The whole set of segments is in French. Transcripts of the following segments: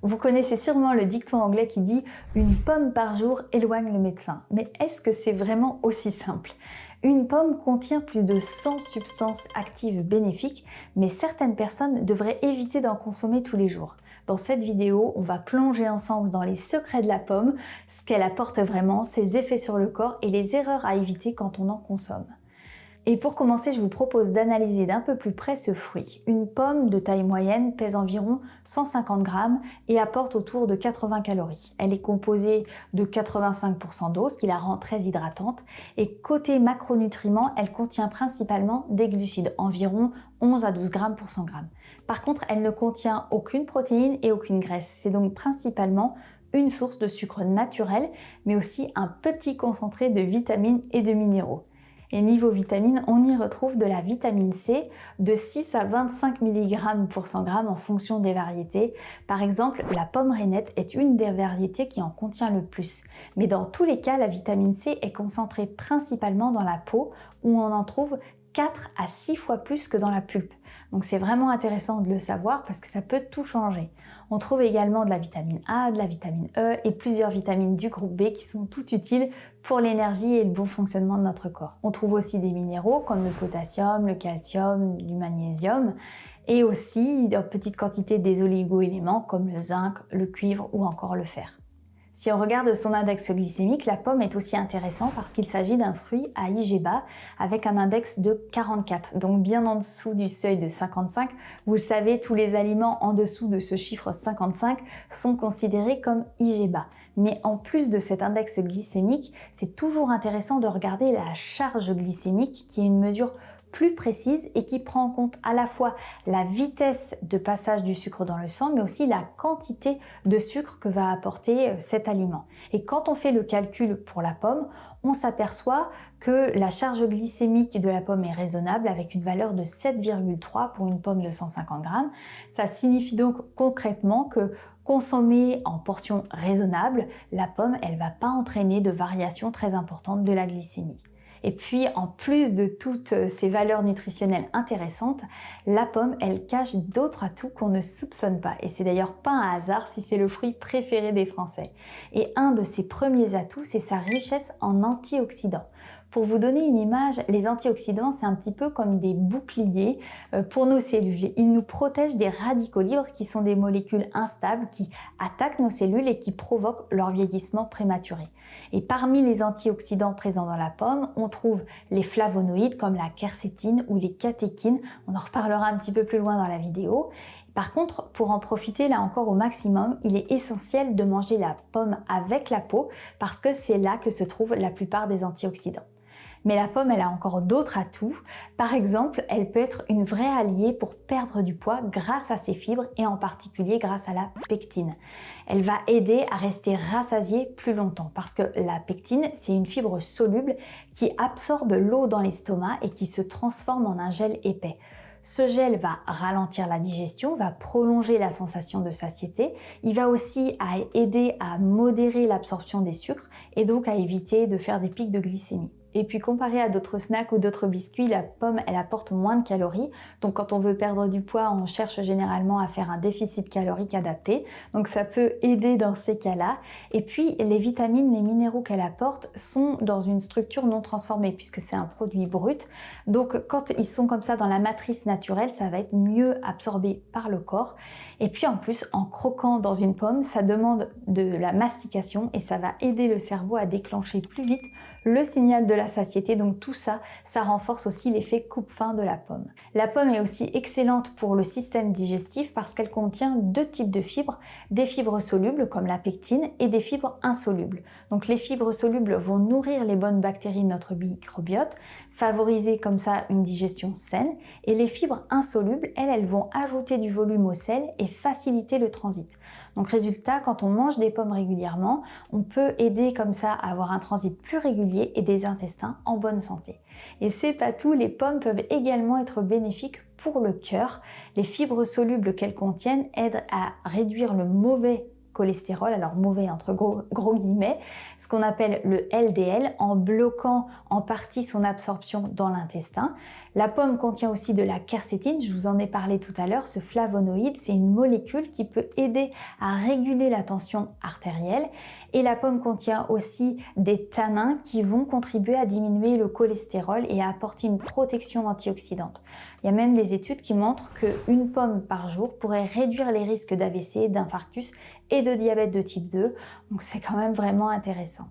Vous connaissez sûrement le dicton anglais qui dit « Une pomme par jour éloigne le médecin ». Mais est-ce que c'est vraiment aussi simple ? Une pomme contient plus de 100 substances actives bénéfiques, mais certaines personnes devraient éviter d'en consommer tous les jours. Dans cette vidéo, on va plonger ensemble dans les secrets de la pomme, ce qu'elle apporte vraiment, ses effets sur le corps et les erreurs à éviter quand on en consomme. Et pour commencer, je vous propose d'analyser d'un peu plus près ce fruit. Une pomme de taille moyenne pèse environ 150 grammes et apporte autour de 80 calories. Elle est composée de 85% d'eau, ce qui la rend très hydratante. Et côté macronutriments, elle contient principalement des glucides, environ 11 à 12 grammes pour 100 grammes. Par contre, elle ne contient aucune protéine et aucune graisse. C'est donc principalement une source de sucre naturel, mais aussi un petit concentré de vitamines et de minéraux. Et niveau vitamines, on y retrouve de la vitamine C de 6 à 25 mg pour 100 g en fonction des variétés. Par exemple, la pomme rainette est une des variétés qui en contient le plus. Mais dans tous les cas, la vitamine C est concentrée principalement dans la peau où on en trouve 4 à 6 fois plus que dans la pulpe. Donc c'est vraiment intéressant de le savoir parce que ça peut tout changer. On trouve également de la vitamine A, de la vitamine E et plusieurs vitamines du groupe B qui sont toutes utiles pour l'énergie et le bon fonctionnement de notre corps. On trouve aussi des minéraux comme le potassium, le calcium, du magnésium et aussi en petite quantité des oligo-éléments comme le zinc, le cuivre ou encore le fer. Si on regarde son index glycémique, la pomme est aussi intéressante parce qu'il s'agit d'un fruit à IG bas avec un index de 44, donc bien en dessous du seuil de 55. Vous le savez, tous les aliments en dessous de ce chiffre 55 sont considérés comme IG bas. Mais en plus de cet index glycémique, c'est toujours intéressant de regarder la charge glycémique qui est une mesure plus précise et qui prend en compte à la fois la vitesse de passage du sucre dans le sang, mais aussi la quantité de sucre que va apporter cet aliment. Et quand on fait le calcul pour la pomme, on s'aperçoit que la charge glycémique de la pomme est raisonnable avec une valeur de 7,3 pour une pomme de 150 grammes. Ça signifie donc concrètement que consommée en portions raisonnables, la pomme, elle va pas entraîner de variations très importantes de la glycémie. Et puis, en plus de toutes ces valeurs nutritionnelles intéressantes, la pomme, elle cache d'autres atouts qu'on ne soupçonne pas. Et c'est d'ailleurs pas un hasard si c'est le fruit préféré des Français. Et un de ses premiers atouts, c'est sa richesse en antioxydants. Pour vous donner une image, les antioxydants, c'est un petit peu comme des boucliers pour nos cellules. Ils nous protègent des radicaux libres qui sont des molécules instables qui attaquent nos cellules et qui provoquent leur vieillissement prématuré. Et parmi les antioxydants présents dans la pomme, on trouve les flavonoïdes comme la quercétine ou les catéchines. On en reparlera un petit peu plus loin dans la vidéo. Par contre, pour en profiter là encore au maximum, il est essentiel de manger la pomme avec la peau parce que c'est là que se trouvent la plupart des antioxydants. Mais la pomme, elle a encore d'autres atouts. Par exemple, elle peut être une vraie alliée pour perdre du poids grâce à ses fibres et en particulier grâce à la pectine. Elle va aider à rester rassasié plus longtemps parce que la pectine, c'est une fibre soluble qui absorbe l'eau dans l'estomac et qui se transforme en un gel épais. Ce gel va ralentir la digestion, va prolonger la sensation de satiété. Il va aussi aider à modérer l'absorption des sucres et donc à éviter de faire des pics de glycémie. Et puis comparé à d'autres snacks ou d'autres biscuits, la pomme, elle apporte moins de calories. Donc quand on veut perdre du poids, on cherche généralement à faire un déficit calorique adapté. Donc ça peut aider dans ces cas-là. Et puis les vitamines, les minéraux qu'elle apporte sont dans une structure non transformée puisque c'est un produit brut. Donc quand ils sont comme ça dans la matrice naturelle, ça va être mieux absorbé par le corps. Et puis en plus, en croquant dans une pomme, ça demande de la mastication et ça va aider le cerveau à déclencher plus vite le signal de la satiété. Donc tout ça, ça renforce aussi l'effet coupe-faim de la pomme. La pomme est aussi excellente pour le système digestif parce qu'elle contient deux types de fibres, des fibres solubles comme la pectine et des fibres insolubles. Donc les fibres solubles vont nourrir les bonnes bactéries de notre microbiote, favoriser comme ça une digestion saine, et les fibres insolubles, elles vont ajouter du volume au sel et faciliter le transit. Donc résultat, quand on mange des pommes régulièrement, on peut aider comme ça à avoir un transit plus régulier et des intestins en bonne santé. Et cet atout, les pommes peuvent également être bénéfiques pour le cœur. Les fibres solubles qu'elles contiennent aident à réduire le mauvais cholestérol, alors mauvais entre gros guillemets, ce qu'on appelle le LDL, en bloquant en partie son absorption dans l'intestin. La pomme contient aussi de la quercétine, je vous en ai parlé tout à l'heure. Ce flavonoïde, c'est une molécule qui peut aider à réguler la tension artérielle. Et la pomme contient aussi des tanins qui vont contribuer à diminuer le cholestérol et à apporter une protection antioxydante. Il y a même des études qui montrent qu'une pomme par jour pourrait réduire les risques d'AVC, d'infarctus et de diabète de type 2. Donc c'est quand même vraiment intéressant.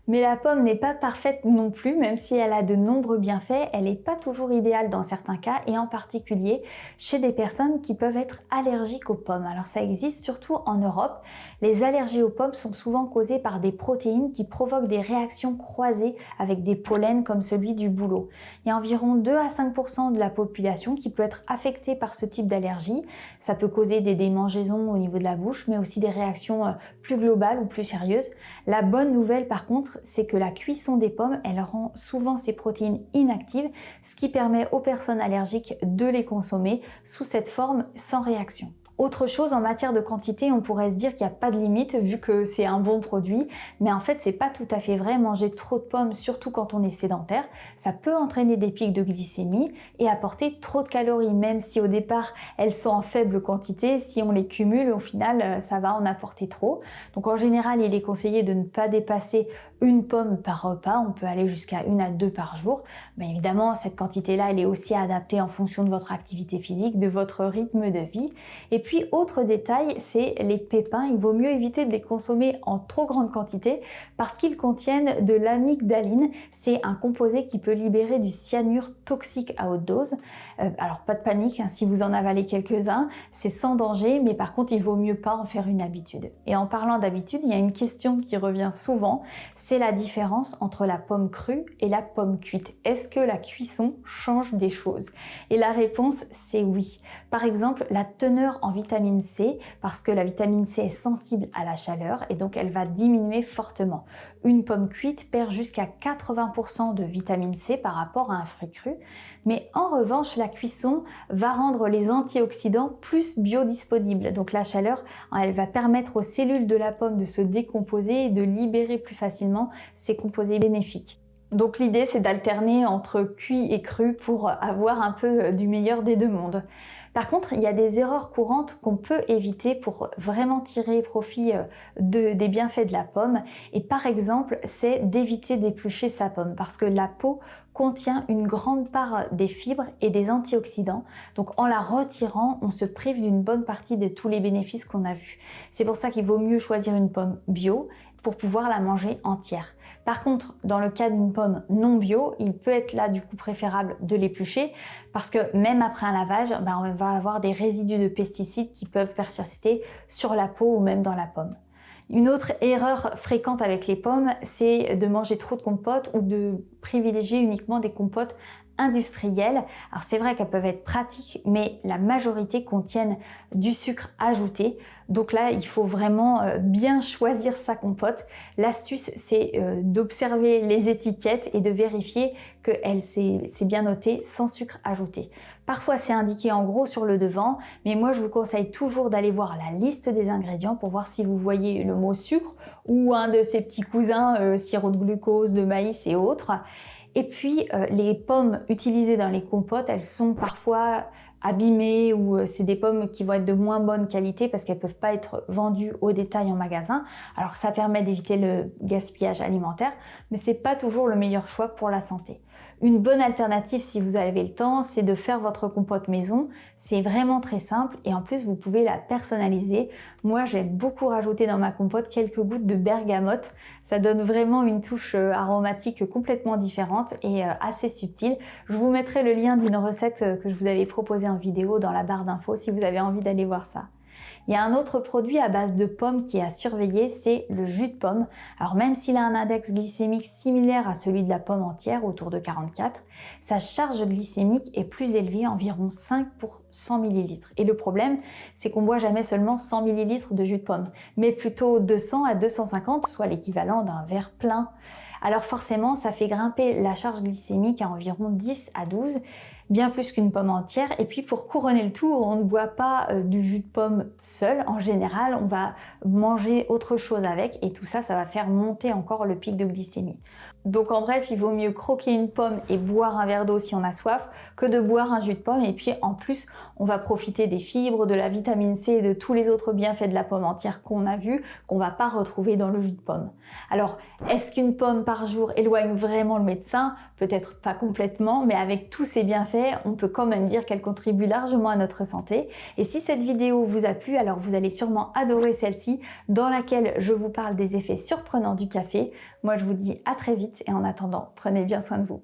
Mais la pomme n'est pas parfaite non plus, même si elle a de nombreux bienfaits, elle n'est pas toujours idéale dans certains cas, et en particulier chez des personnes qui peuvent être allergiques aux pommes. Alors ça existe surtout en Europe. Les allergies aux pommes sont souvent causées par des protéines qui provoquent des réactions croisées avec des pollens comme celui du bouleau. Il y a environ 2 à 5% de la population qui peut être affectée par ce type d'allergie. Ça peut causer des démangeaisons au niveau de la bouche, mais aussi des réactions plus globales ou plus sérieuses. La bonne nouvelle par contre, c'est que la cuisson des pommes, elle rend souvent ces protéines inactives, ce qui permet aux personnes allergiques de les consommer sous cette forme sans réaction. Autre chose, en matière de quantité, on pourrait se dire qu'il n'y a pas de limite vu que c'est un bon produit, mais en fait c'est pas tout à fait vrai. Manger trop de pommes, surtout quand on est sédentaire, ça peut entraîner des pics de glycémie et apporter trop de calories, même si au départ elles sont en faible quantité. Si on les cumule, au final ça va en apporter trop. Donc en général, il est conseillé de ne pas dépasser une pomme par repas. On peut aller jusqu'à 1 à 2 par jour, mais évidemment cette quantité-là, elle est aussi adaptée en fonction de votre activité physique, de votre rythme de vie. Et puis, autre détail, c'est les pépins. Il vaut mieux éviter de les consommer en trop grande quantité parce qu'ils contiennent de l'amygdaline. C'est un composé qui peut libérer du cyanure toxique à haute dose. Alors, pas de panique, hein, si vous en avalez quelques-uns, c'est sans danger, mais par contre, il vaut mieux pas en faire une habitude. Et en parlant d'habitude, il y a une question qui revient souvent, c'est la différence entre la pomme crue et la pomme cuite. Est-ce que la cuisson change des choses? Et la réponse, c'est oui. Par exemple, la teneur en vitamine C, parce que la vitamine C est sensible à la chaleur et donc elle va diminuer fortement. Une pomme cuite perd jusqu'à 80% de vitamine C par rapport à un fruit cru, mais en revanche la cuisson va rendre les antioxydants plus biodisponibles. Donc la chaleur, elle va permettre aux cellules de la pomme de se décomposer et de libérer plus facilement ces composés bénéfiques. Donc l'idée, c'est d'alterner entre cuit et cru pour avoir un peu du meilleur des deux mondes. Par contre, il y a des erreurs courantes qu'on peut éviter pour vraiment tirer profit des bienfaits de la pomme. Et par exemple, c'est d'éviter d'éplucher sa pomme parce que la peau contient une grande part des fibres et des antioxydants. Donc en la retirant, on se prive d'une bonne partie de tous les bénéfices qu'on a vus. C'est pour ça qu'il vaut mieux choisir une pomme bio pour pouvoir la manger entière. Par contre, dans le cas d'une pomme non bio, il peut être là du coup préférable de l'éplucher parce que même après un lavage, on va avoir des résidus de pesticides qui peuvent persister sur la peau ou même dans la pomme. Une autre erreur fréquente avec les pommes, c'est de manger trop de compotes ou de privilégier uniquement des compotes industrielles. Alors c'est vrai qu'elles peuvent être pratiques, mais la majorité contiennent du sucre ajouté. Donc là, il faut vraiment bien choisir sa compote. L'astuce, c'est d'observer les étiquettes et de vérifier que c'est bien noté sans sucre ajouté. Parfois, c'est indiqué en gros sur le devant, mais moi, je vous conseille toujours d'aller voir la liste des ingrédients pour voir si vous voyez le mot sucre ou un de ses petits cousins, sirop de glucose, de maïs et autres. Et puis, les pommes utilisées dans les compotes, elles sont parfois abîmées ou c'est des pommes qui vont être de moins bonne qualité parce qu'elles peuvent pas être vendues au détail en magasin. Alors ça permet d'éviter le gaspillage alimentaire, mais c'est pas toujours le meilleur choix pour la santé. Une bonne alternative si vous avez le temps, c'est de faire votre compote maison. C'est vraiment très simple et en plus vous pouvez la personnaliser. Moi j'aime beaucoup rajouter dans ma compote quelques gouttes de bergamote. Ça donne vraiment une touche aromatique complètement différente et assez subtile. Je vous mettrai le lien d'une recette que je vous avais proposée en vidéo dans la barre d'infos si vous avez envie d'aller voir ça. Il y a un autre produit à base de pommes qui est à surveiller, c'est le jus de pomme. Alors même s'il a un index glycémique similaire à celui de la pomme entière, autour de 44, sa charge glycémique est plus élevée, environ 5 pour 100 ml. Et le problème, c'est qu'on boit jamais seulement 100 ml de jus de pomme, mais plutôt 200 à 250, soit l'équivalent d'un verre plein. Alors forcément, ça fait grimper la charge glycémique à environ 10 à 12. bien plus qu'une pomme entière. Et puis pour couronner le tout, on ne boit pas du jus de pomme seul. En général, on va manger autre chose avec et tout ça, ça va faire monter encore le pic de glycémie. Donc en bref, il vaut mieux croquer une pomme et boire un verre d'eau si on a soif que de boire un jus de pomme. Et puis en plus, on va profiter des fibres, de la vitamine C et de tous les autres bienfaits de la pomme entière qu'on a vus, qu'on va pas retrouver dans le jus de pomme. Alors, est-ce qu'une pomme par jour éloigne vraiment le médecin? Peut-être pas complètement, mais avec tous ces bienfaits, on peut quand même dire qu'elle contribue largement à notre santé. Et si cette vidéo vous a plu, alors vous allez sûrement adorer celle-ci, dans laquelle je vous parle des effets surprenants du café. Moi, je vous dis à très vite et en attendant, prenez bien soin de vous.